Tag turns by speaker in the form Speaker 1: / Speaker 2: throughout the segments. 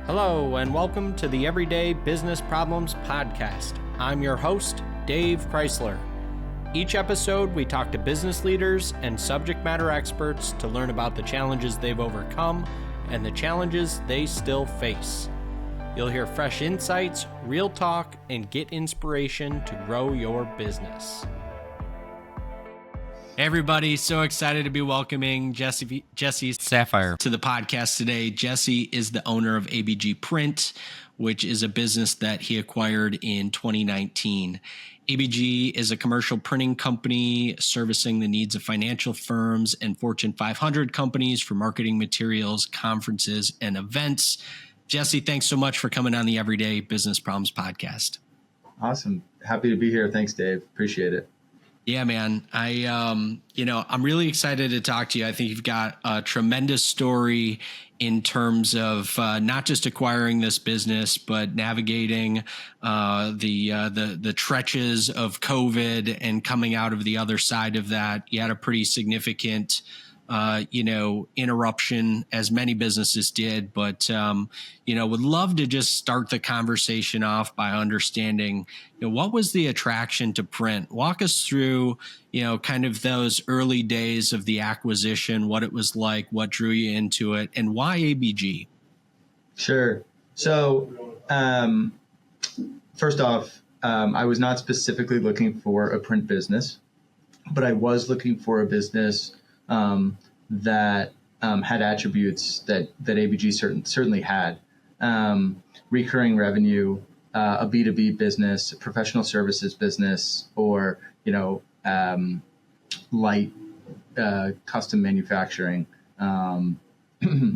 Speaker 1: Hello, and welcome to the Everyday Business Problems Podcast. I'm your host, Dave Crysler. Each episode, we talk to business leaders and subject matter experts to learn about the challenges they've overcome and the challenges they still face. You'll hear fresh insights, real talk, and get inspiration to grow your business. Hey everybody, so excited to be welcoming Jesse Safir to the podcast today. Jesse is the owner of ABG Print, which is a business that he acquired in 2019. ABG is a commercial printing company servicing the needs of financial firms and Fortune 500 companies for marketing materials, conferences, and events. Jesse, thanks so much for coming on the Everyday Business Problems Podcast.
Speaker 2: Awesome. Happy to be here. Thanks, Dave. Appreciate it.
Speaker 1: Yeah, man. I'm really excited to talk to you. I think you've got a tremendous story in terms of not just acquiring this business, but navigating the trenches of COVID and coming out of the other side of that. You had a pretty significant interruption, as many businesses did, but, would love to just start the conversation off by understanding, what was the attraction to print? Walk us through, kind of those early days of the acquisition, what it was like, what drew you into it, and why ABG?
Speaker 2: Sure. So, first off, I was not specifically looking for a print business, but I was looking for a business that had attributes that ABG certainly had. Recurring revenue, a B2B business, a professional services business, or, light custom manufacturing,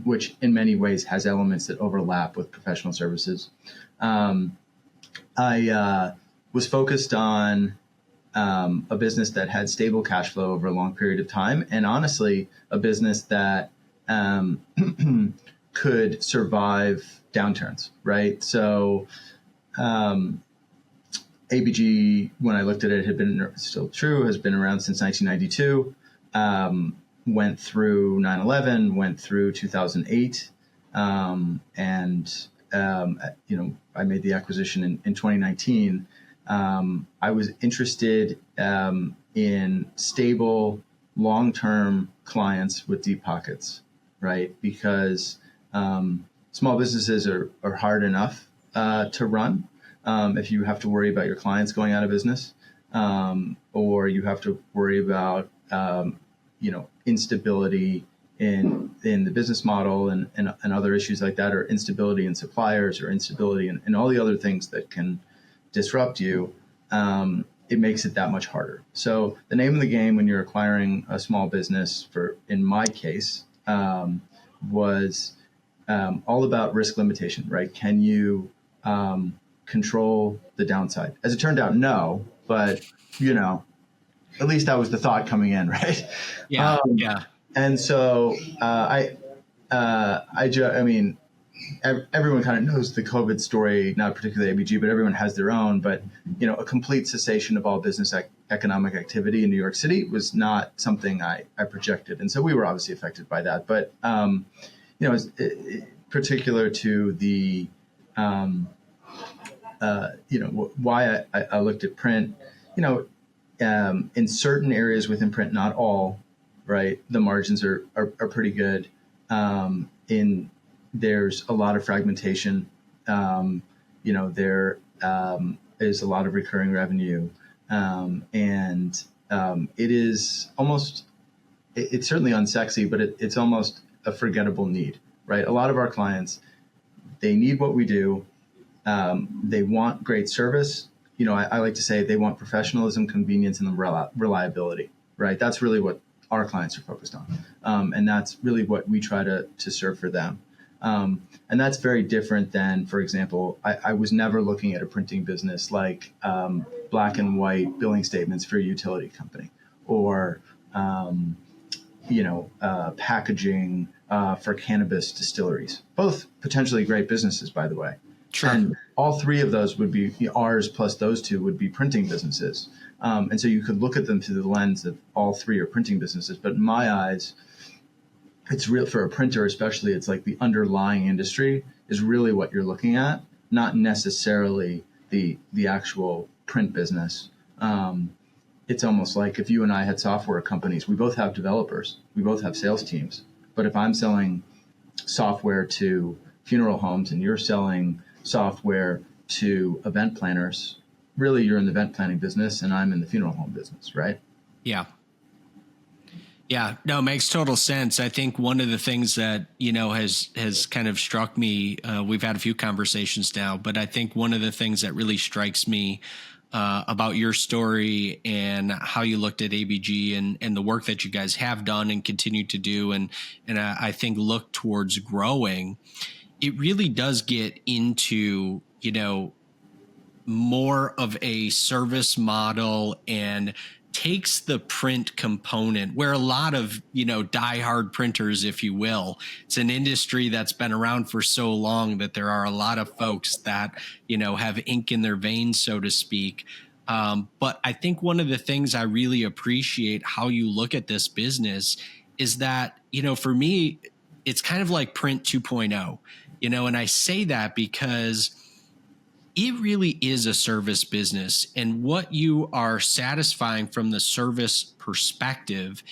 Speaker 2: which in many ways has elements that overlap with professional services. I was focused on a business that had stable cash flow over a long period of time, and honestly, a business that could survive downturns, right? So ABG, when I looked at it, had been still true, has been around since 1992, went through 9/11, went through 2008, and I made the acquisition in 2019. I was interested in stable, long-term clients with deep pockets, right? Because small businesses are hard enough to run if you have to worry about your clients going out of business, or you have to worry about instability in the business model and other issues like that, or instability in suppliers, or instability in all the other things that can disrupt you. It makes it that much harder. So the name of the game when you're acquiring a small business, in my case, was all about risk limitation, right? Can you control the downside? As it turned out, no, but at least that was the thought coming in, right?
Speaker 1: Yeah.
Speaker 2: And so everyone kind of knows the COVID story, not particularly ABG, but everyone has their own. But, a complete cessation of all business economic activity in New York City was not something I projected. And so we were obviously affected by that. But, particular to the, why I looked at print, in certain areas within print, not all, right, the margins are pretty good. There's a lot of fragmentation. There is a lot of recurring revenue. And it is almost, it's certainly unsexy, but it's almost a forgettable need, right? A lot of our clients, they need what we do. They want great service. I like to say they want professionalism, convenience, and reliability, right? That's really what our clients are focused on. And that's really what we try to serve for them. And that's very different than, for example, I was never looking at a printing business like black and white billing statements for a utility company, or packaging for cannabis distilleries. Both potentially great businesses, by the way.
Speaker 1: Sure.
Speaker 2: And all three of those would be ours, plus those two would be printing businesses. And so you could look at them through the lens of all three are printing businesses. But in my eyes, it's real for a printer, especially. It's like the underlying industry is really what you're looking at, not necessarily the actual print business. It's almost like if you and I had software companies, we both have developers, we both have sales teams. But if I'm selling software to funeral homes and you're selling software to event planners, really you're in the event planning business and I'm in the funeral home business, right?
Speaker 1: Yeah. Yeah, no, it makes total sense. I think one of the things that, has kind of struck me, we've had a few conversations now, but I think one of the things that really strikes me about your story and how you looked at ABG and the work that you guys have done and continue to do, and I think look towards growing, it really does get into, more of a service model and takes the print component where a lot of, diehard printers, if you will, it's an industry that's been around for so long that there are a lot of folks that, have ink in their veins, so to speak. But I think one of the things I really appreciate how you look at this business is that, for me, it's kind of like print 2.0, and I say that because it really is a service business, and what you are satisfying from the service perspective,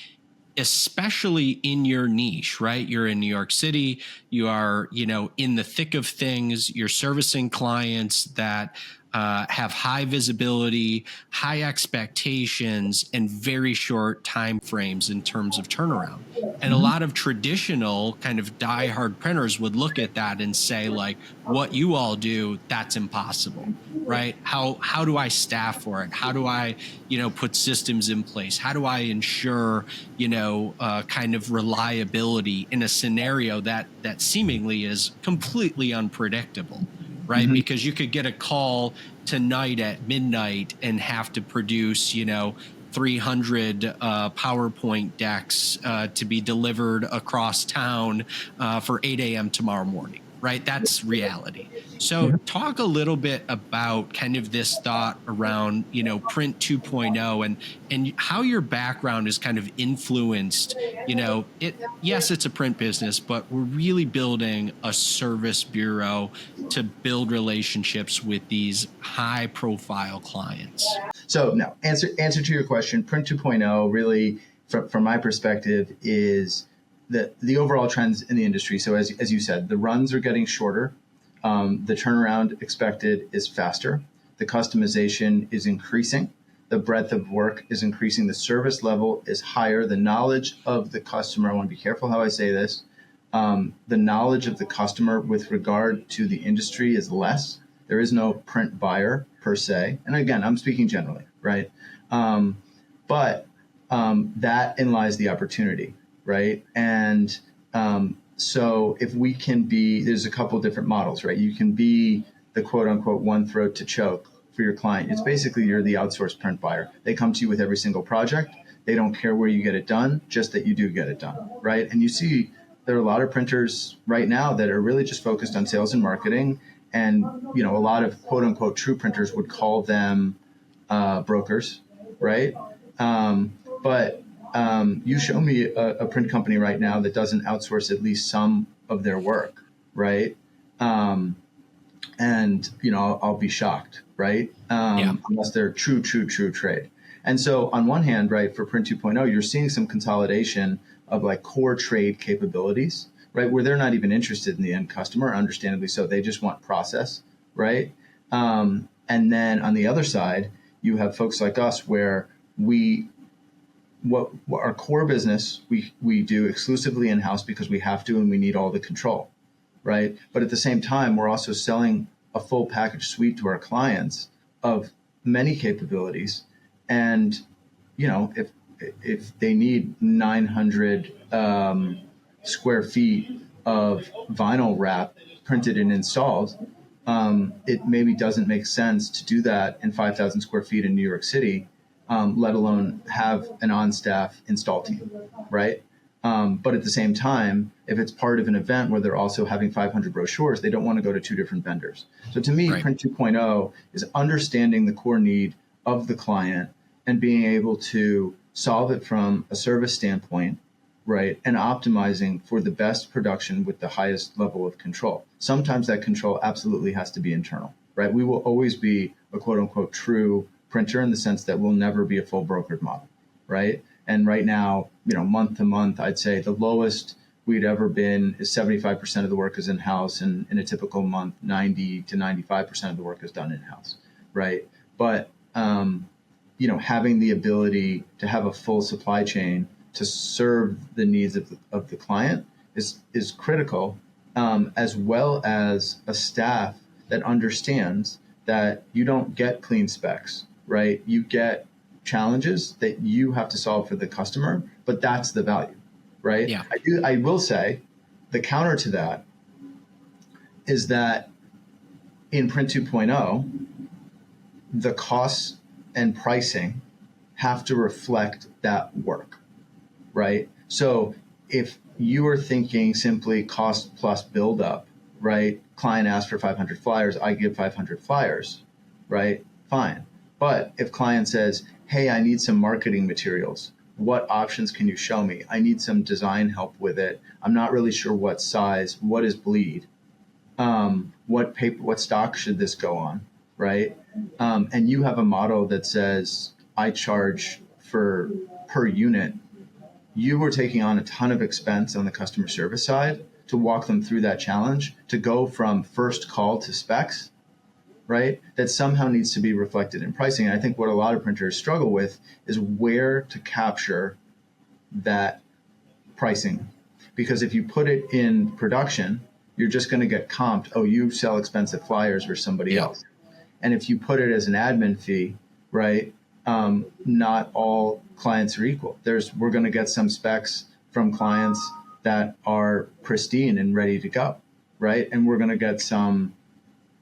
Speaker 1: especially in your niche, right? You're in New York City, you are, in the thick of things, you're servicing clients that have high visibility, high expectations, and very short time frames in terms of turnaround. And a lot of traditional kind of diehard printers would look at that and say, like, what you all do, that's impossible, right? How do I staff for it? How do I, put systems in place? How do I ensure, kind of reliability in a scenario that seemingly is completely unpredictable? Right?
Speaker 2: Mm-hmm.
Speaker 1: Because you could get a call tonight at midnight and have to produce, 300 PowerPoint decks to be delivered across town for 8 a.m. tomorrow morning, right? That's reality. So talk a little bit about kind of this thought around, print 2.0 and how your background is kind of influenced, yes, it's a print business, but we're really building a service bureau to build relationships with these high profile clients.
Speaker 2: So no, answer to your question, print 2.0 really, from my perspective, is the overall trends in the industry. So as you said, the runs are getting shorter. The turnaround expected is faster. The customization is increasing. The breadth of work is increasing. The service level is higher. The knowledge of the customer, I want to be careful how I say this. The knowledge of the customer with regard to the industry is less. There is no print buyer per se. And again, I'm speaking generally, right? But that in lies the opportunity, right? And so if we can be, there's a couple different models, right? You can be the quote unquote one throat to choke for your client. It's basically you're the outsourced print buyer. They come to you with every single project. They don't care where you get it done, just that you do get it done, right? And you see there are a lot of printers right now that are really just focused on sales and marketing. And, a lot of quote unquote true printers would call them brokers, right? But you show me a print company right now that doesn't outsource at least some of their work, right? And, I'll be shocked, right? Unless they're true trade. And so on one hand, right, for Print 2.0, you're seeing some consolidation of like core trade capabilities, right, where they're not even interested in the end customer, understandably so. They just want process, right? And then on the other side, you have folks like us where what our core business, we do exclusively in-house because we have to and we need all the control, right? But at the same time, we're also selling a full package suite to our clients of many capabilities. And, if they need 900 square feet of vinyl wrap printed and installed, it maybe doesn't make sense to do that in 5,000 square feet in New York City, let alone have an on-staff install team, right? But at the same time, if it's part of an event where they're also having 500 brochures, they don't want to go to two different vendors. So to me, Print 2.0 is understanding the core need of the client and being able to solve it from a service standpoint, right? And optimizing for the best production with the highest level of control. Sometimes that control absolutely has to be internal, right? We will always be a quote unquote true printer in the sense that we'll never be a full brokered model, right? And right now, month to month, I'd say the lowest we'd ever been is 75% of the work is in-house, and in a typical month, 90 to 95% of the work is done in-house, right? But, having the ability to have a full supply chain to serve the needs of the client is critical, as well as a staff that understands that you don't get clean specs, right? You get challenges that you have to solve for the customer, but that's the value, right?
Speaker 1: Yeah.
Speaker 2: I will say the counter to that is that in Print 2.0, the costs and pricing have to reflect that work, right? So if you are thinking simply cost plus build up, right? Client asks for 500 flyers, I give 500 flyers, right? Fine. But if client says, hey, I need some marketing materials, what options can you show me? I need some design help with it. I'm not really sure what size, what is bleed, what paper, what stock should this go on, right? And you have a model that says, I charge for per unit. You were taking on a ton of expense on the customer service side to walk them through that challenge, to go from first call to specs, right? That somehow needs to be reflected in pricing. And I think what a lot of printers struggle with is where to capture that pricing. Because if you put it in production, you're just going to get comped, oh, you sell expensive flyers for somebody else. And if you put it as an admin fee, right, not all clients are equal. We're going to get some specs from clients that are pristine and ready to go, right? And we're going to get some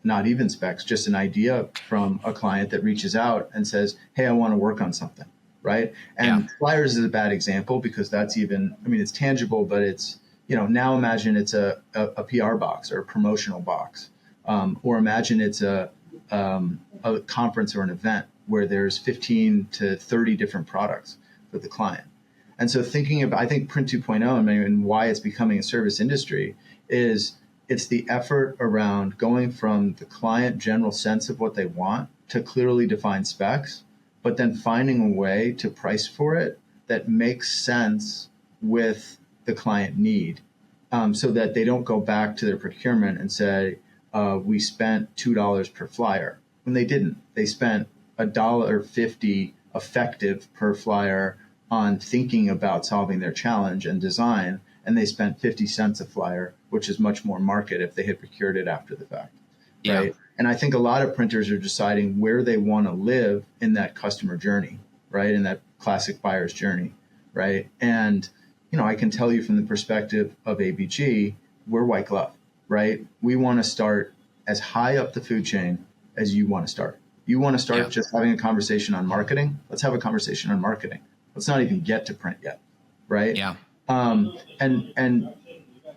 Speaker 2: not even specs, just an idea from a client that reaches out and says, hey, I want to work on something, right? And flyers is a bad example because that's it's tangible, but it's, now imagine it's a PR box or a promotional box, or imagine it's a conference or an event where there's 15 to 30 different products for the client. And so I think Print 2.0 and why it's becoming a service industry is it's the effort around going from the client general sense of what they want to clearly defined specs, but then finding a way to price for it that makes sense with the client need, so that they don't go back to their procurement and say, we spent $2 per flyer, when they didn't. They spent $1.50 effective per flyer on thinking about solving their challenge and design, and they spent 50 cents a flyer, which is much more market if they had procured it after the fact, right? And I think a lot of printers are deciding where they want to live in that customer journey, right? In that classic buyer's journey, right? And, I can tell you from the perspective of ABG, we're white glove, right? We want to start as high up the food chain as you want to start. You want to start just having a conversation on marketing? Let's have a conversation on marketing. Let's not even get to print yet, right?
Speaker 1: Yeah.
Speaker 2: And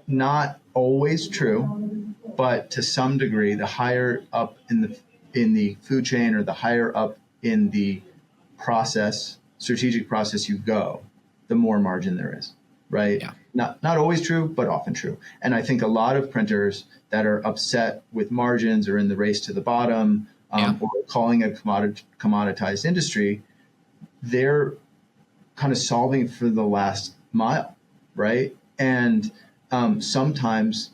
Speaker 2: not always true, but to some degree, the higher up in the food chain or the higher up in the strategic process you go, the more margin there is, right?
Speaker 1: Yeah.
Speaker 2: Not always true, but often true. And I think a lot of printers that are upset with margins or in the race to the bottom, or calling it commoditized industry, they're kind of solving for the last mile, right? And sometimes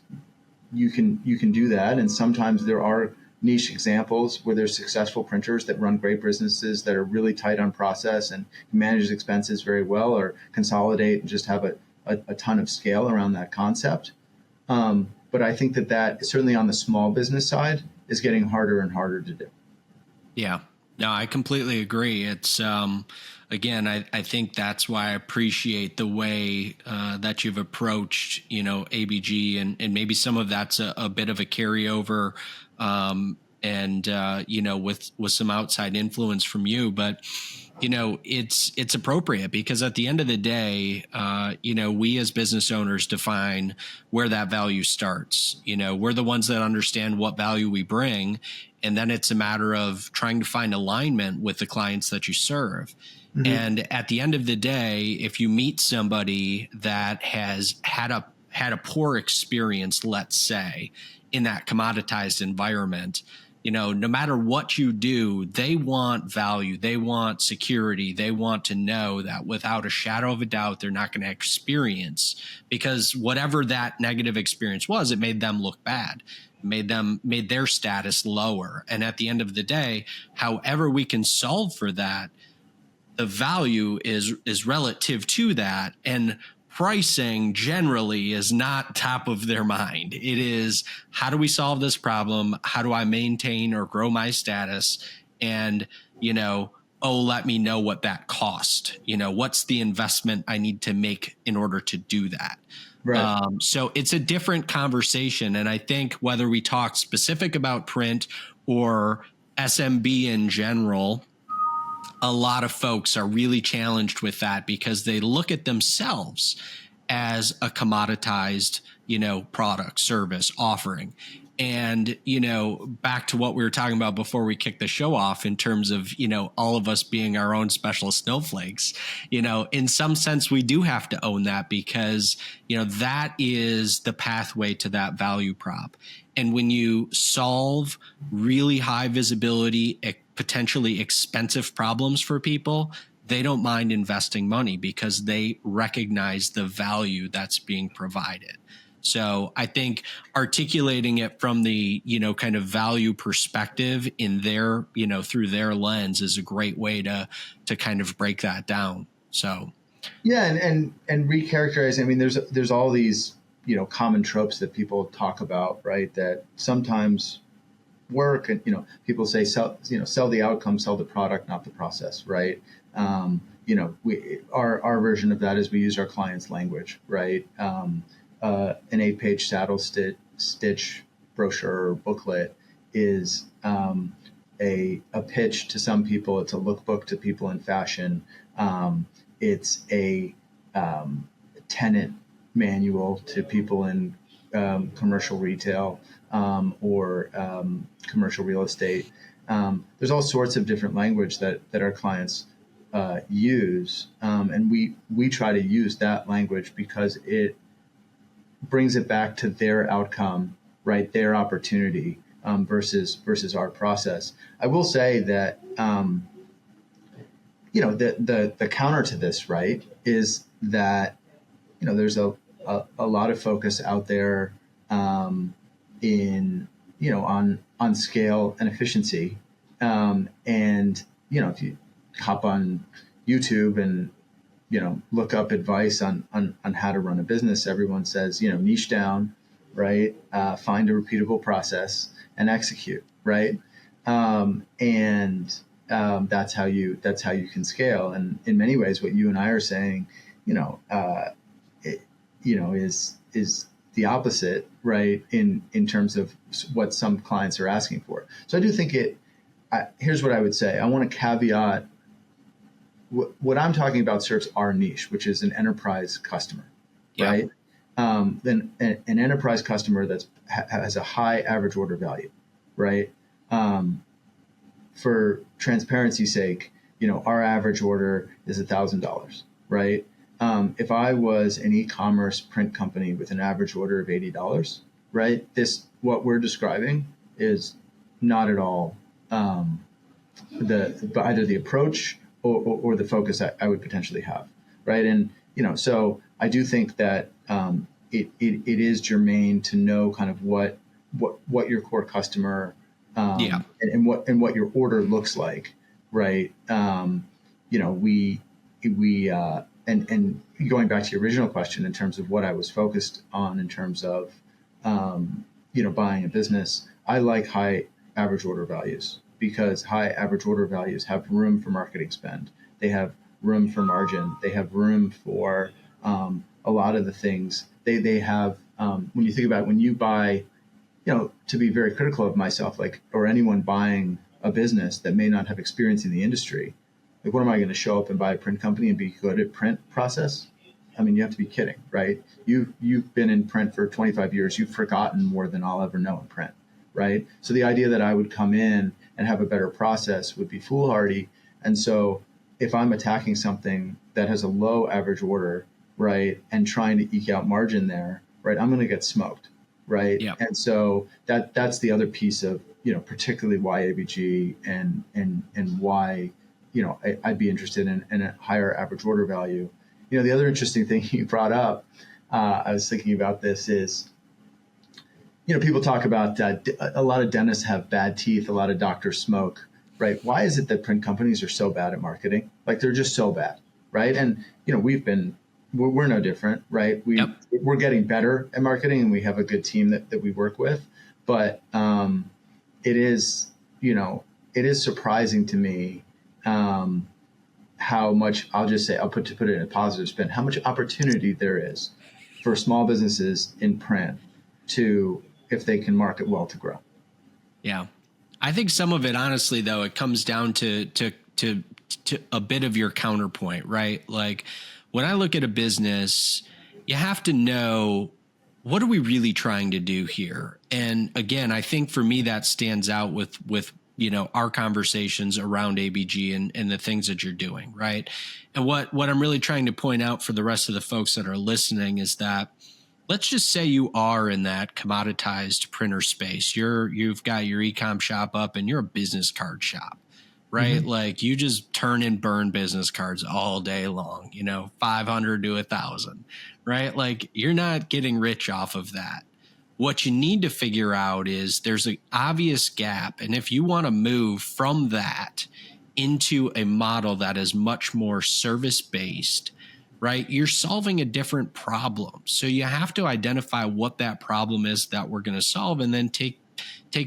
Speaker 2: you can do that, and sometimes there are niche examples where there's successful printers that run great businesses that are really tight on process and manage expenses very well, or consolidate and just have a ton of scale around that concept. But I think that certainly on the small business side is getting harder and harder to do.
Speaker 1: Yeah, no, I completely agree. It's, again, I think that's why I appreciate the way that you've approached, ABG, and maybe some of that's a bit of a carryover, with some outside influence from you. But, It's appropriate because at the end of the day, we as business owners define where that value starts. We're the ones that understand what value we bring. And then it's a matter of trying to find alignment with the clients that you serve. Mm-hmm. And at the end of the day, if you meet somebody that has had a poor experience, let's say, in that commoditized environment, no matter what you do, they want value, they want security, they want to know that without a shadow of a doubt, they're not going to experience, because whatever that negative experience was, it made them look bad, made their status lower. And at the end of the day, however we can solve for that, the value is relative to that. And pricing generally is not top of their mind. It is, how do we solve this problem? How do I maintain or grow my status? And, let me know what that cost. What's the investment I need to make in order to do that? Right. So it's a different conversation. And I think whether we talk specific about print or SMB in general, a lot of folks are really challenged with that because they look at themselves as a commoditized, product, service, offering. And, back to what we were talking about before we kicked the show off in terms of, all of us being our own special snowflakes, in some sense, we do have to own that because, that is the pathway to that value prop. And when you solve really high visibility, potentially expensive problems for people, they don't mind investing money because they recognize the value that's being provided. So I think articulating it from the, kind of value perspective in their, through their lens is a great way to kind of break that down. So.
Speaker 2: Yeah. And recharacterizing, I mean, there's all these, common tropes that people talk about, right? That sometimes work, and, people say, sell the outcome, sell the product, not the process. Right. Our version of that is we use our client's language, right? An 8-page saddle stitch brochure or booklet is a pitch to some people. It's a lookbook to people in fashion. It's a tenant manual to people in commercial retail or commercial real estate. There's all sorts of different language that our clients use, and we try to use that language because it brings it back to their outcome, right? Their opportunity versus our process. I will say that the counter to this, right, is that there's a lot of focus out there in on scale and efficiency, and if you hop on YouTube and look up advice on how to run a business, everyone says niche down, right? Find a repeatable process and execute, right? That's how you can scale. And in many ways, what you and I are saying, is the opposite, right? In terms of what some clients are asking for. So I do think here's what I would say. I want to caveat what I'm talking about serves our niche, which is an enterprise customer, right? Then an enterprise customer that has a high average order value, right? For transparency's sake, our average order is $1,000, right? If I was an e-commerce print company with an average order of $80, right? What we're describing is not at all either the approach or the focus I would potentially have, right? And so I do think that it is germane to know kind of what your core customer and what your order looks like, right? And going back to your original question in terms of what I was focused on in terms of buying a business, I like high average order values because high average order values have room for marketing spend. They have room for margin. They have room for a lot of the things they have. When you think about when you buy, to be very critical of myself, or anyone buying a business that may not have experience in the industry, Like, what am I going to show up and buy a print company and be good at print process? I mean, you have to be kidding, right? You've been in print for 25 years. You've forgotten more than I'll ever know in print, right? So the idea that I would come in and have a better process would be foolhardy. And so if I'm attacking something that has a low average order, right, and trying to eke out margin there, right, I'm going to get smoked, right?
Speaker 1: Yep.
Speaker 2: And so that's the other piece of, particularly why ABG and why, I'd be interested in a higher average order value. The other interesting thing you brought up, I was thinking about this is, people talk about a lot of dentists have bad teeth, a lot of doctors smoke, right? Why is it that print companies are so bad at marketing? Like, they're just so bad, right? And, we're no different, right? We're getting better at marketing, and we have a good team that we work with. But it is surprising to me how much, I'll put it in a positive spin, how much opportunity there is for small businesses in print to, if they can market well, to grow.
Speaker 1: Yeah. I think some of it, honestly, though, it comes down to a bit of your counterpoint, right? Like, when I look at a business, you have to know, what are we really trying to do here? And again, I think for me, that stands out with our conversations around ABG and the things that you're doing, right? And what I'm really trying to point out for the rest of the folks that are listening is that, let's just say you are in that commoditized printer space. You've got your e-com shop up and you're a business card shop, right? Mm-hmm. Like, you just turn and burn business cards all day long, 500 to 1,000, right? Like, you're not getting rich off of that. What you need to figure out is there's an obvious gap. And if you want to move from that into a model that is much more service-based, right, you're solving a different problem. So you have to identify what that problem is that we're going to solve, and then take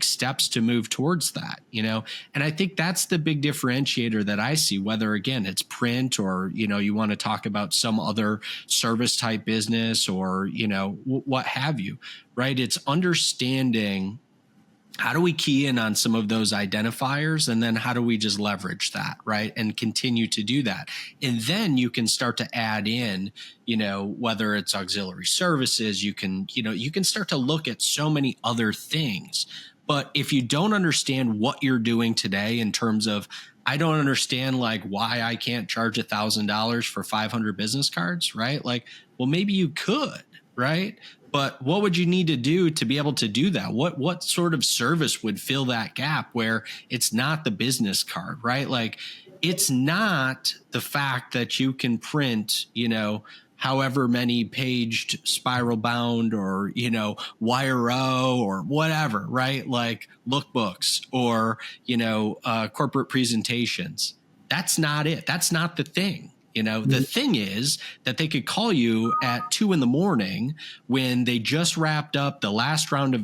Speaker 1: steps to move towards that, And I think that's the big differentiator that I see, whether, again, it's print or, you want to talk about some other service type business or, what have you, right? It's understanding, how do we key in on some of those identifiers, and then how do we just leverage that, right? And continue to do that. And then you can start to add in, whether it's auxiliary services, you can start to look at so many other things. But if you don't understand what you're doing today in terms of, I don't understand like why I can't charge $1,000 for 500 business cards, right? Like, well, maybe you could, right? But what would you need to do to be able to do that? What sort of service would fill that gap where it's not the business card, right? Like, it's not the fact that you can print, however many paged spiral bound or, wire-o or whatever, right? Like lookbooks or, corporate presentations. That's not it. That's not the thing. The thing is that they could call you at 2 a.m. when they just wrapped up the last round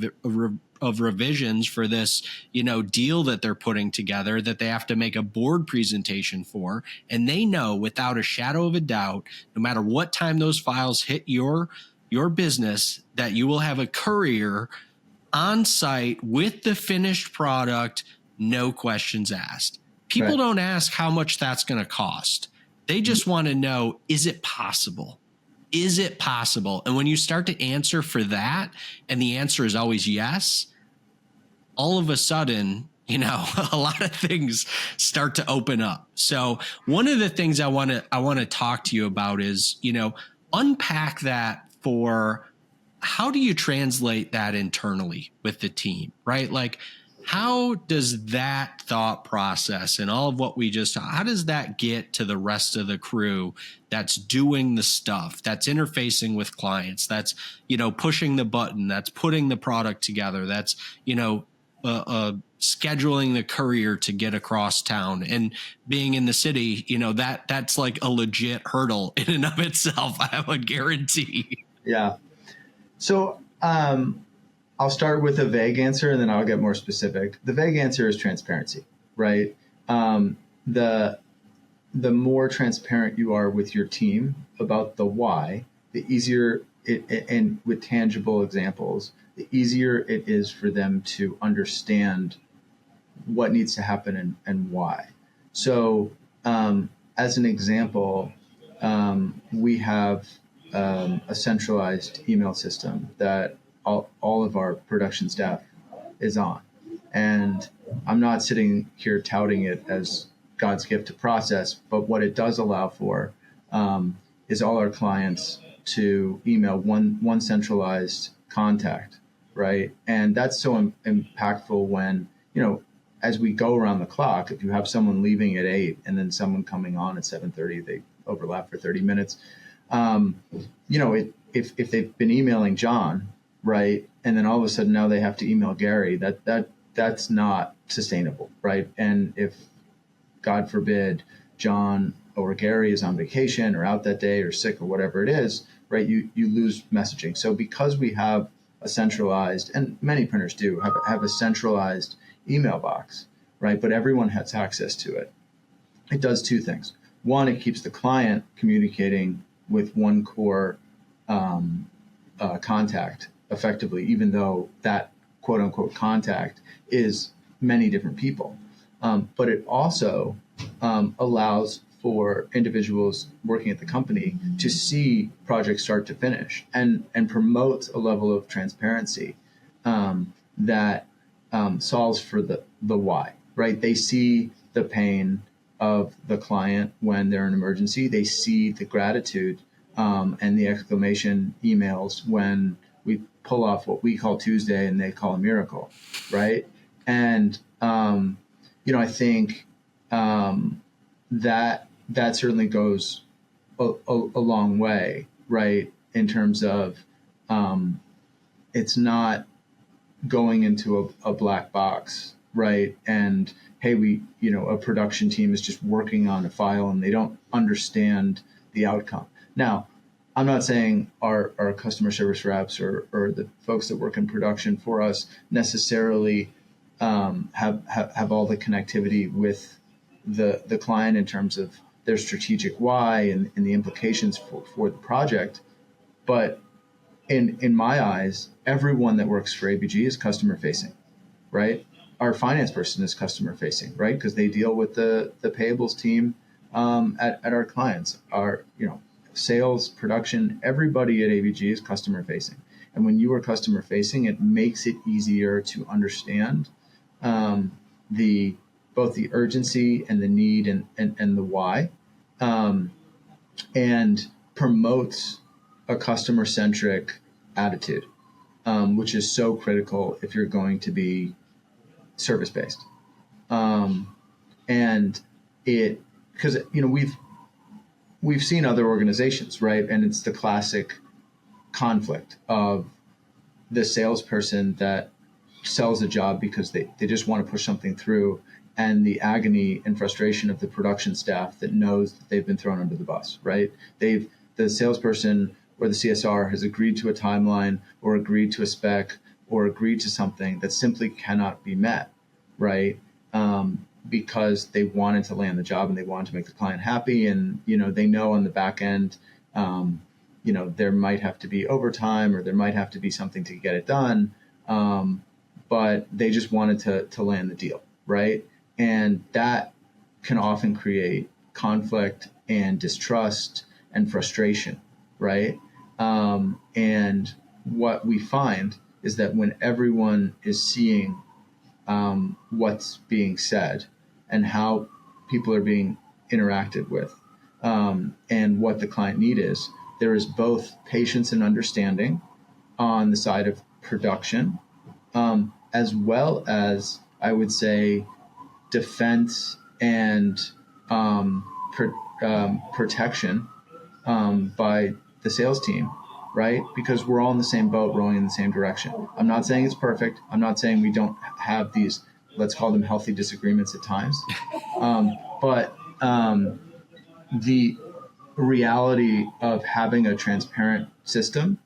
Speaker 1: of revisions for this, deal that they're putting together that they have to make a board presentation for. And they know without a shadow of a doubt, no matter what time those files hit your business, that you will have a courier on site with the finished product, no questions asked. People don't ask how much that's going to cost. They just want to know, is it possible? Is it possible? And when you start to answer for that, and the answer is always yes, all of a sudden, a lot of things start to open up. So one of the things I want to talk to you about is, unpack that for, how do you translate that internally with the team, right? Like, how does that thought process and all of what we just, how does that get to the rest of the crew that's doing the stuff, that's interfacing with clients, that's, pushing the button, that's putting the product together, that's, scheduling the courier to get across town and being in the city, that's like a legit hurdle in and of itself, I would guarantee.
Speaker 2: Yeah. So, I'll start with a vague answer and then I'll get more specific. The vague answer is transparency, right? The more transparent you are with your team about the why, the easier and with tangible examples, the easier it is for them to understand what needs to happen and why. So As an example, we have a centralized email system that all of our production staff is on. And I'm not sitting here touting it as God's gift to process, but what it does allow for is all our clients to email one centralized contact, right? And that's so impactful when, as we go around the clock, if you have someone leaving at 8 and then someone coming on at 7:30, they overlap for 30 minutes. If they've been emailing John, right, and then all of a sudden now they have to email Gary, that's not sustainable, right? And if, God forbid, John or Gary is on vacation or out that day or sick or whatever it is, right, you lose messaging. So because we have a centralized, and many printers do have a centralized email box, right, but everyone has access to it. It does two things. One, it keeps the client communicating with one core contact effectively, even though that quote unquote contact is many different people. But it also allows for individuals working at the company to see projects start to finish and promotes a level of transparency that solves for the why, right? They see the pain of the client when they're in emergency. They see the gratitude and the exclamation emails when we pull off what we call Tuesday and they call a miracle, right? And I think that certainly goes a long way, right? In terms of it's not going into a black box, right? And hey, a production team is just working on a file and they don't understand the outcome. Now, I'm not saying our customer service reps or the folks that work in production for us necessarily have all the connectivity with the client in terms of their strategic why and the implications for the project. But in my eyes, everyone that works for ABG is customer facing, right? Our finance person is customer facing, right? Because they deal with the payables team at our clients. Our sales, production, everybody at ABG is customer facing. And when you are customer facing, it makes it easier to understand both the urgency and the need and the why, and promotes a customer-centric attitude, which is so critical if you're going to be service-based. And because we've seen other organizations, right? And it's the classic conflict of the salesperson that sells a job because they just want to push something through, and the agony and frustration of the production staff that knows that they've been thrown under the bus, right? The salesperson or the CSR has agreed to a timeline or agreed to a spec or agreed to something that simply cannot be met, right? Because they wanted to land the job and they wanted to make the client happy. And, they know on the back end, there might have to be overtime or there might have to be something to get it done. But they just wanted to land the deal, right? And that can often create conflict and distrust and frustration, right? And what we find is that when everyone is seeing what's being said and how people are being interacted with, and what the client need is, there is both patience and understanding on the side of production, as well as, I would say, defense and protection by the sales team, right? Because we're all in the same boat, rowing in the same direction. I'm not saying it's perfect. I'm not saying we don't have these, let's call them healthy disagreements at times. But the reality of having a transparent system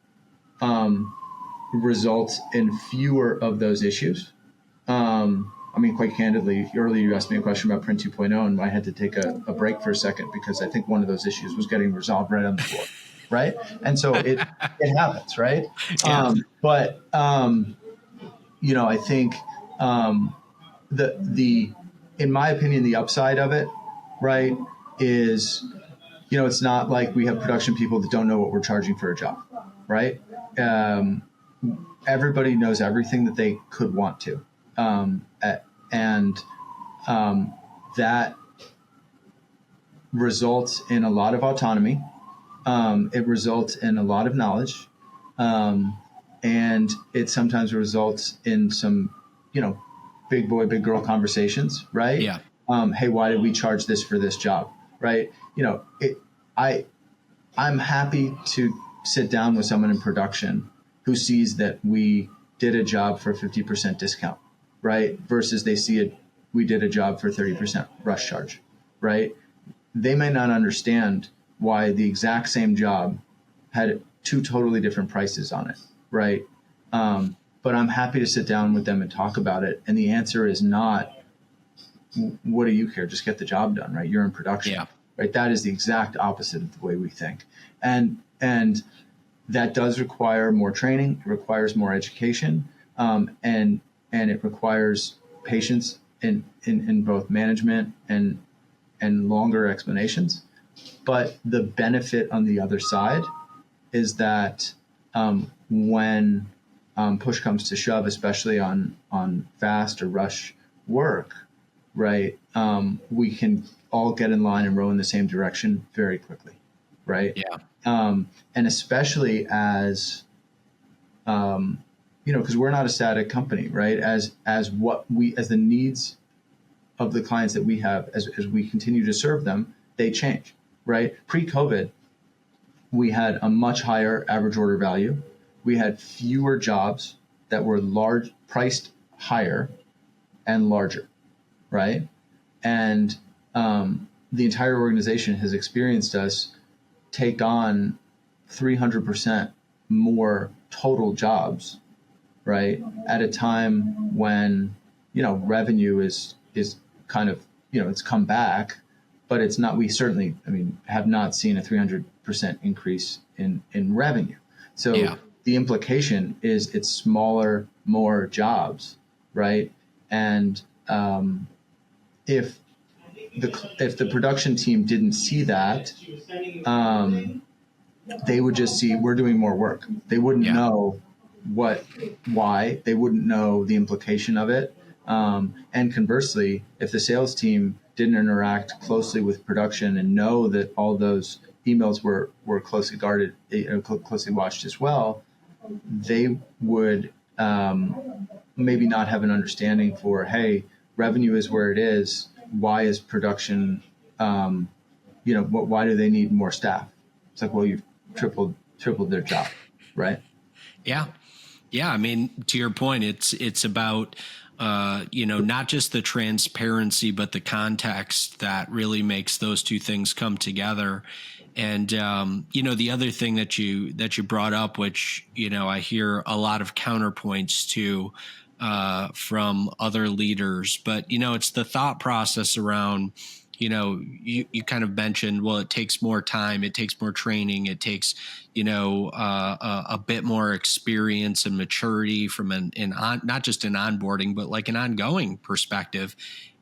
Speaker 2: results in fewer of those issues. Quite candidly, earlier you asked me a question about Print 2.0, and I had to take a break for a second because I think one of those issues was getting resolved right on the floor, right? And so it happens, right?
Speaker 1: Yeah.
Speaker 2: I think in my opinion, the upside of it right, is, it's not like we have production people that don't know what we're charging for a job, right? Everybody knows everything that they could want to. And that results in a lot of autonomy. It results in a lot of knowledge. And it sometimes results in some, big boy, big girl conversations, right?
Speaker 1: Yeah.
Speaker 2: Hey, why did we charge this for this job? Right. I'm happy to sit down with someone in production who sees that we did a job for 50% discount, right? Versus they see it, we did a job for 30% rush charge, right? They may not understand why the exact same job had two totally different prices on it, right? But I'm happy to sit down with them and talk about it. And the answer is not, what do you care? Just get the job done, right? You're in production,
Speaker 1: Yeah.
Speaker 2: right? That is the exact opposite of the way we think. And that does require more training. It requires more education. And it requires patience in both management and longer explanations. But the benefit on the other side is that when push comes to shove, especially on fast or rush work, right, we can all get in line and row in the same direction very quickly, right?
Speaker 1: Yeah.
Speaker 2: And especially as, because we're not a static company, right? As the needs of the clients that we have, as we continue to serve them, they change, right? Pre-COVID, we had a much higher average order value. We had fewer jobs that were priced higher and larger, right? And the entire organization has experienced us take on 300% more total jobs, right? At a time when, revenue is kind of, it's come back, but it's not, we certainly, have not seen a 300% increase in revenue. So the implication is it's smaller, more jobs, right? And if the production team didn't see that, they would just see we're doing more work. They wouldn't know why. They wouldn't know the implication of it. And conversely, if the sales team didn't interact closely with production and know that all those emails were closely guarded, closely watched as well, they would maybe not have an understanding for, hey, revenue is where it is. Why is production, why do they need more staff? It's like, well, you've tripled their job, right?
Speaker 1: Yeah. Yeah. To your point, it's about, not just the transparency, but the context that really makes those two things come together. And, the other thing that you brought up, which, I hear a lot of counterpoints to, from other leaders, but, it's the thought process around, you kind of mentioned, well, it takes more time, it takes more training, it takes, a bit more experience and maturity from not just an onboarding, but like an ongoing perspective.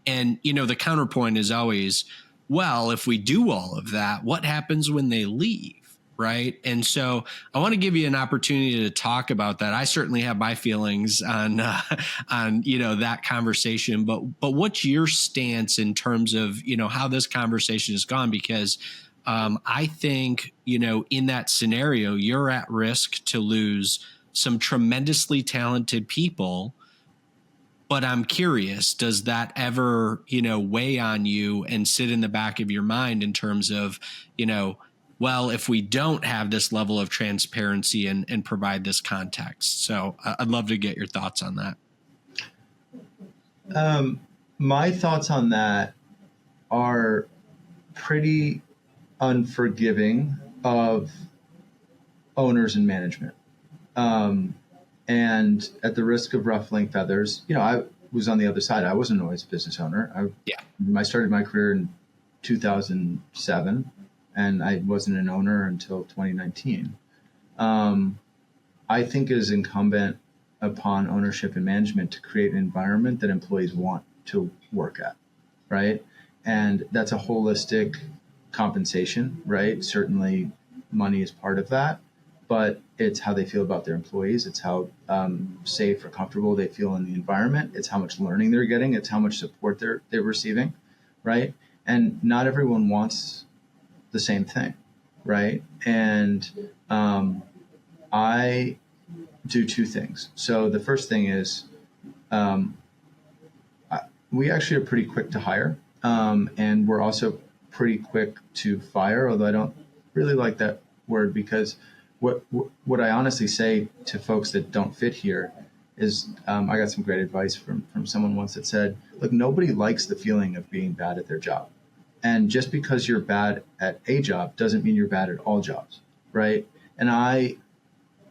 Speaker 1: And, the counterpoint is always, well, if we do all of that, what happens when they leave? Right. And so I want to give you an opportunity to talk about that. I certainly have my feelings on that conversation, but what's your stance in terms of, how this conversation has gone? Because I think, in that scenario, you're at risk to lose some tremendously talented people. But I'm curious, does that ever, weigh on you and sit in the back of your mind in terms of, well, if we don't have this level of transparency and provide this context? So I'd love to get your thoughts on that.
Speaker 2: My thoughts on that are pretty unforgiving of owners and management. And at the risk of ruffling feathers, I was on the other side. I wasn't always a business owner. I started my career in 2007, and I wasn't an owner until 2019. I think it is incumbent upon ownership and management to create an environment that employees want to work at, right? And that's a holistic compensation, right? Certainly money is part of that, but it's how they feel about their employees. It's how safe or comfortable they feel in the environment. It's how much learning they're getting. It's how much support they're receiving, right? And not everyone wants the same thing, right? And I do two things. So the first thing is we actually are pretty quick to hire, and we're also pretty quick to fire, although I don't really like that word, because what I honestly say to folks that don't fit here is I got some great advice from someone once that said, look, nobody likes the feeling of being bad at their job. And just because you're bad at a job doesn't mean you're bad at all jobs, right? And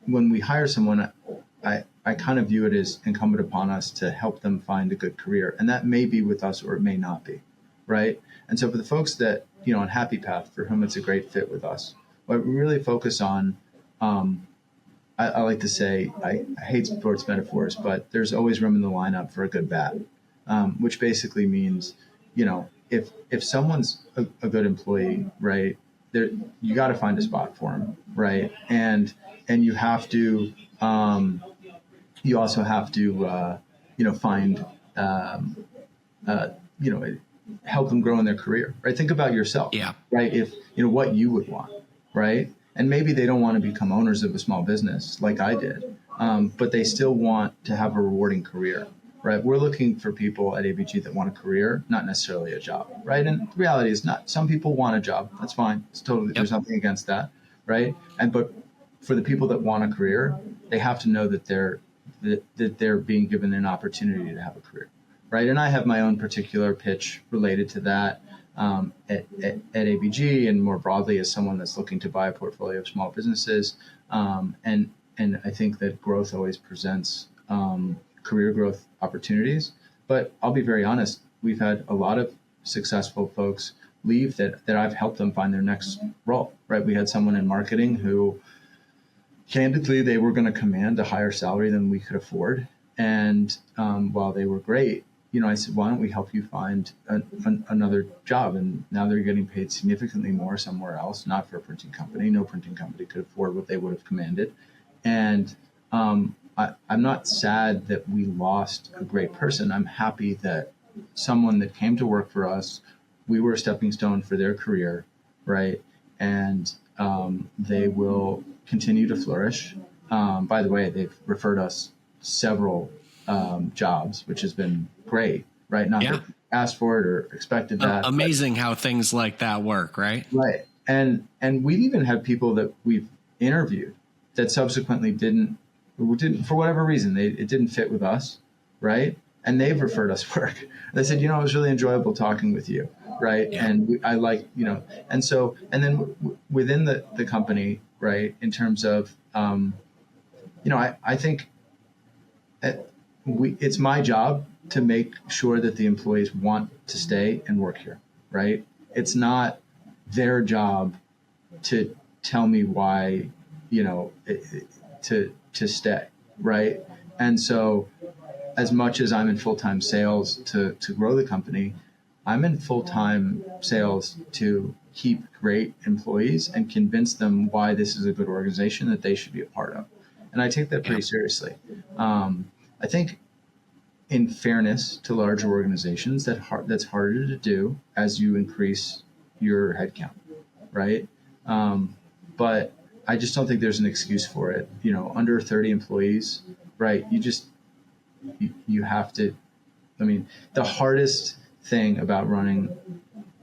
Speaker 2: when we hire someone, I kind of view it as incumbent upon us to help them find a good career. And that may be with us or it may not be, right? And so for the folks that, on Happy Path, for whom it's a great fit with us, what we really focus on, I like to say, I hate sports metaphors, but there's always room in the lineup for a good bat, which basically means, if someone's a good employee, right, you got to find a spot for them, right? And you have to, you also have to, find, help them grow in their career, right? Think about yourself, right? If, what you would want, right? And maybe they don't want to become owners of a small business like I did, but they still want to have a rewarding career, right? We're looking for people at ABG that want a career, not necessarily a job, right? And the reality is some people want a job. That's fine. It's totally, there's nothing against that, right? But for the people that want a career, they have to know that they're being given an opportunity to have a career, right? And I have my own particular pitch related to that at ABG, and more broadly as someone that's looking to buy a portfolio of small businesses. And I think that growth always presents career growth opportunities. But I'll be very honest, we've had a lot of successful folks leave that I've helped them find their next role, right? We had someone in marketing who, candidly, they were going to command a higher salary than we could afford. And while they were great, I said, why don't we help you find another job? And now they're getting paid significantly more somewhere else, not for a printing company. No printing company could afford what they would have commanded. And I'm not sad that we lost a great person. I'm happy that someone that came to work for us, we were a stepping stone for their career, right? And they will continue to flourish. By the way, they've referred us several jobs, which has been great, right? Not that we asked for it or expected that.
Speaker 1: Amazing how things like that work, right?
Speaker 2: Right. And we've even had people that we've interviewed that subsequently didn't for whatever reason, it didn't fit with us, right? And they've referred us work. They said, it was really enjoyable talking with you, right? Yeah. And I like, and so, and then within the company, right, in terms of, I think it's my job to make sure that the employees want to stay and work here, right? It's not their job to tell me why, to stay, right? And so as much as I'm in full-time sales to grow the company, I'm in full-time sales to keep great employees and convince them why this is a good organization that they should be a part of. And I take that pretty seriously. I think in fairness to larger organizations, that's harder to do as you increase your headcount, right? But I just don't think there's an excuse for it. Under 30 employees, right? You have to, the hardest thing about running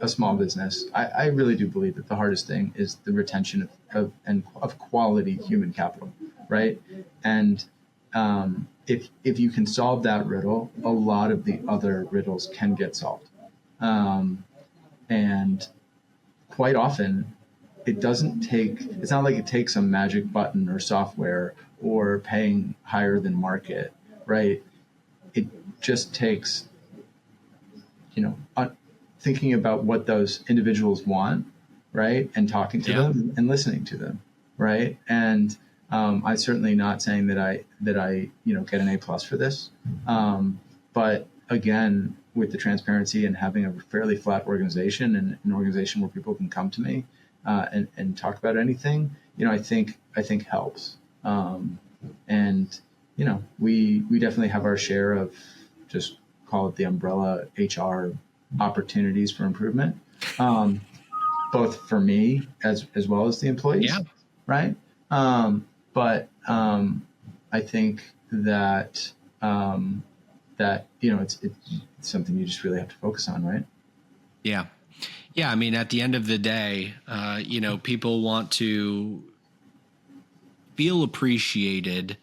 Speaker 2: a small business, I really do believe that the hardest thing is the retention of quality human capital, right? And if you can solve that riddle, a lot of the other riddles can get solved. And quite often, it's not like it takes a magic button or software or paying higher than market, right? It just takes, thinking about what those individuals want, right? And talking to them and listening to them, right? And I'm certainly not saying that I get an A+ for this. But again, with the transparency and having a fairly flat organization and an organization where people can come to me and talk about anything, I think helps. And we definitely have our share of, just call it the umbrella HR opportunities for improvement, both for me as well as the employees.
Speaker 1: Yeah.
Speaker 2: Right. But I think that it's something you just really have to focus on, right?
Speaker 1: Yeah. Yeah. I mean, at the end of the day, people want to feel appreciated.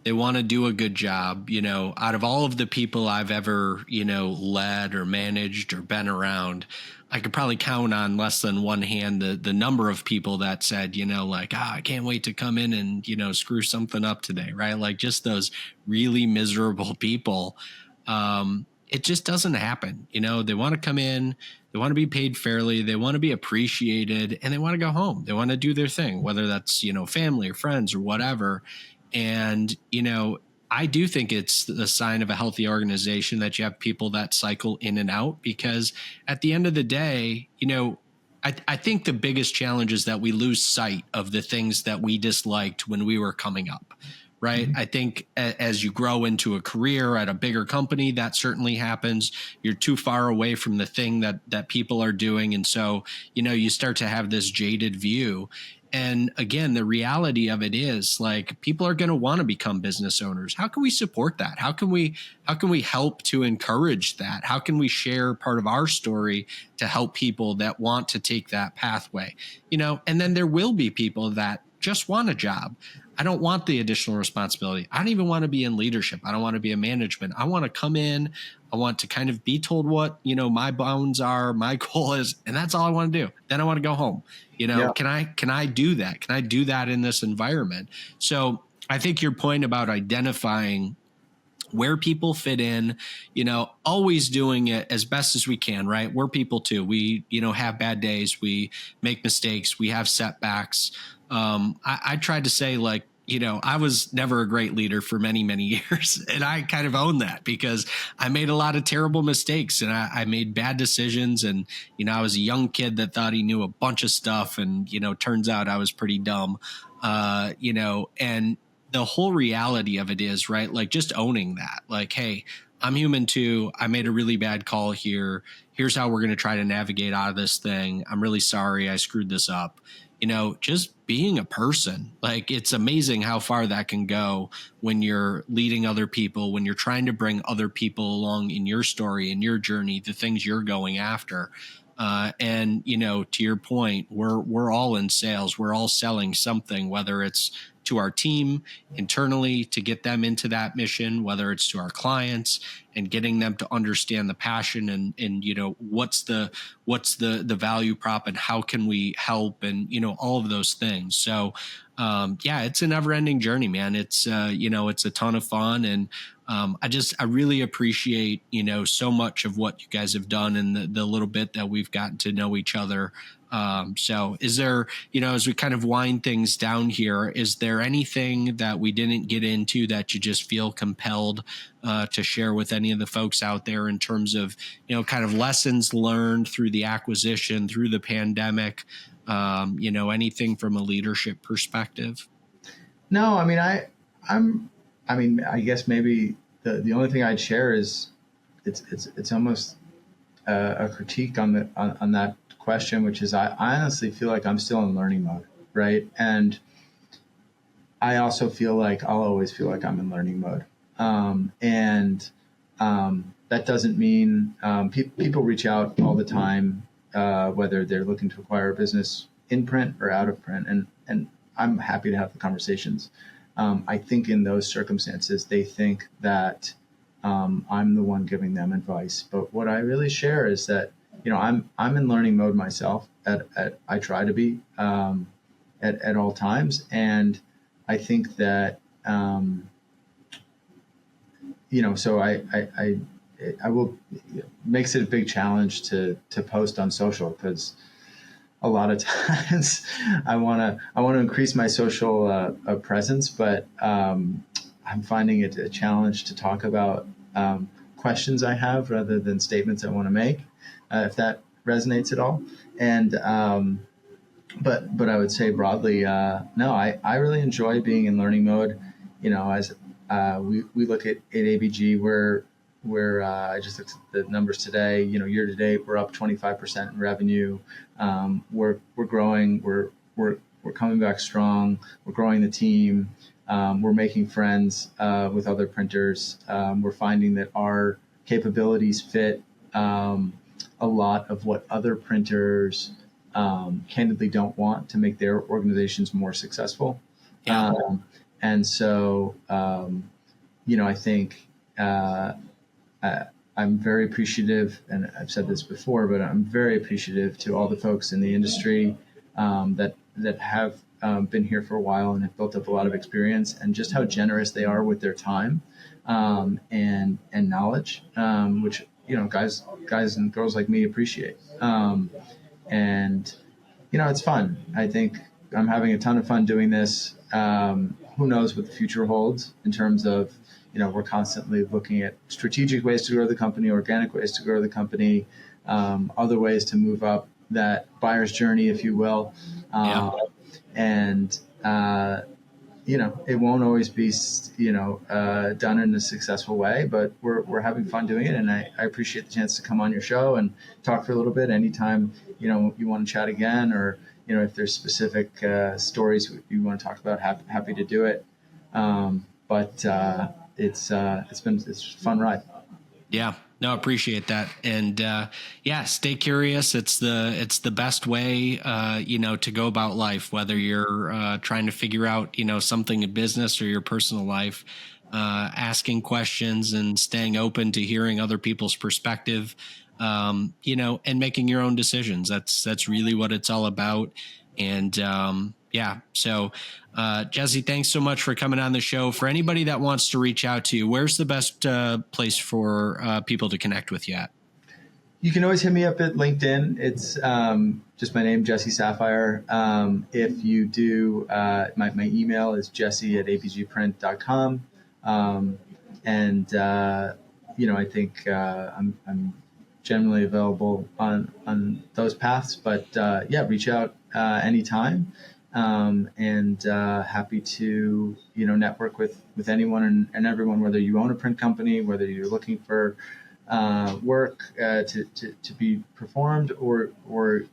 Speaker 1: They want to do a good job. Out of all of the people I've ever, led or managed or been around, I could probably count on less than one hand the number of people that said, I can't wait to come in and, screw something up today. Right. Like just those really miserable people. It just doesn't happen. They want to come in, they want to be paid fairly, they want to be appreciated, and they want to go home. They want to do their thing, whether that's, family or friends or whatever. And, I do think it's the sign of a healthy organization that you have people that cycle in and out, because at the end of the day, I think the biggest challenge is that we lose sight of the things that we disliked when we were coming up. Right. Mm-hmm. I think as you grow into a career at a bigger company, that certainly happens. You're too far away from the thing that people are doing. And so, you start to have this jaded view. And again, the reality of it is like people are going to want to become business owners. How can we support that? How can we help to encourage that? How can we share part of our story to help people that want to take that pathway? And then there will be people that just want a job. I don't want the additional responsibility. I don't even want to be in leadership. I don't want to be in management. I want to come in. I want to kind of be told what, my bounds are, my goal is, and that's all I want to do. Then I want to go home. Yeah. Can I do that? Can I do that in this environment? So I think your point about identifying where people fit in, always doing it as best as we can, right? We're people too. We, have bad days. We make mistakes. We have setbacks. I tried to say I was never a great leader for many, many years. And I kind of own that because I made a lot of terrible mistakes and I made bad decisions. And, I was a young kid that thought he knew a bunch of stuff. And, turns out I was pretty dumb, and the whole reality of it is, right, like just owning that, like, hey, I'm human too. I made a really bad call here. Here's how we're going to try to navigate out of this thing. I'm really sorry I screwed this up. Just being a person, like it's amazing how far that can go when you're leading other people, when you're trying to bring other people along in your story, in your journey, the things you're going after. And, to your point, we're all in sales. We're all selling something, whether it's to our team internally to get them into that mission, whether it's to our clients and getting them to understand the passion and what's the value prop and how can we help and, all of those things. So, it's a never ending journey, man. It's, it's a ton of fun. And, I really appreciate, so much of what you guys have done and the little bit that we've gotten to know each other. So is there, as we kind of wind things down here, is there anything that we didn't get into that you just feel compelled to share with any of the folks out there in terms of, kind of lessons learned through the acquisition, through the pandemic, anything from a leadership perspective?
Speaker 2: No, I mean, I guess maybe the only thing I'd share is it's almost a critique on that question, which is I honestly feel like I'm still in learning mode, right? And I also feel like I'll always feel like I'm in learning mode, and that doesn't mean people reach out all the time, whether they're looking to acquire a business in print or out of print, and I'm happy to have the conversations. I think in those circumstances, they think that I'm the one giving them advice. But what I really share is that, I'm in learning mode myself. I try to be at all times. And I think that, so I will, makes it a big challenge to post on social because a lot of times I want to increase my social presence, but I'm finding it a challenge to talk about questions I have rather than statements I want to make, if that resonates at all. And but I would say broadly, no, I really enjoy being in learning mode. As we look at ABG, where I just looked at the numbers today. Year to date, we're up 25% in revenue. We're growing. We're coming back strong. We're growing the team. We're making friends with other printers. We're finding that our capabilities fit a lot of what other printers candidly don't want to make their organizations more successful.
Speaker 1: Yeah.
Speaker 2: And so, I think I'm very appreciative, and I've said this before, but I'm very appreciative to all the folks in the industry that have been here for a while and have built up a lot of experience, and just how generous they are with their time and knowledge, which guys and girls like me appreciate. And it's fun. I think I'm having a ton of fun doing this. Who knows what the future holds in terms of, we're constantly looking at strategic ways to grow the company, organic ways to grow the company, other ways to move up that buyer's journey, if you will. And, it won't always be, done in a successful way, but we're having fun doing it. And I appreciate the chance to come on your show and talk for a little bit. Anytime, you want to chat again, or, if there's specific stories you want to talk about, happy to do it. But it's a fun ride.
Speaker 1: Yeah, no, appreciate that. And stay curious. It's the best way, to go about life, whether you're trying to figure out, something in business or your personal life, asking questions and staying open to hearing other people's perspective, and making your own decisions. That's really what it's all about. And so Jesse, thanks so much for coming on the show. For anybody that wants to reach out to you, where's the best place for people to connect with you at?
Speaker 2: You can always hit me up at LinkedIn. It's just my name, Jesse Safir. If you do, my email is jesse@abgprint.com. I think I'm generally available on those paths, but reach out anytime. Happy to, network with anyone and everyone, whether you own a print company, whether you're looking for work to be performed, or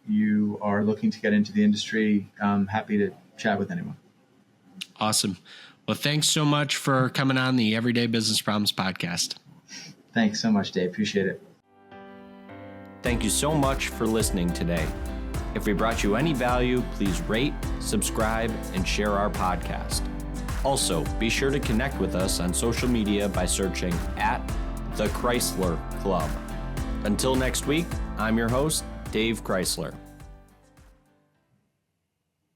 Speaker 2: you are looking to get into the industry. I'm happy to chat with anyone.
Speaker 1: Awesome. Well, thanks so much for coming on the Everyday Business Problems podcast.
Speaker 2: Thanks so much, Dave. Appreciate it.
Speaker 1: Thank you so much for listening today. If we brought you any value, please rate, subscribe, and share our podcast. Also, be sure to connect with us on social media by searching @The Crysler Club. Until next week, I'm your host, Dave Crysler.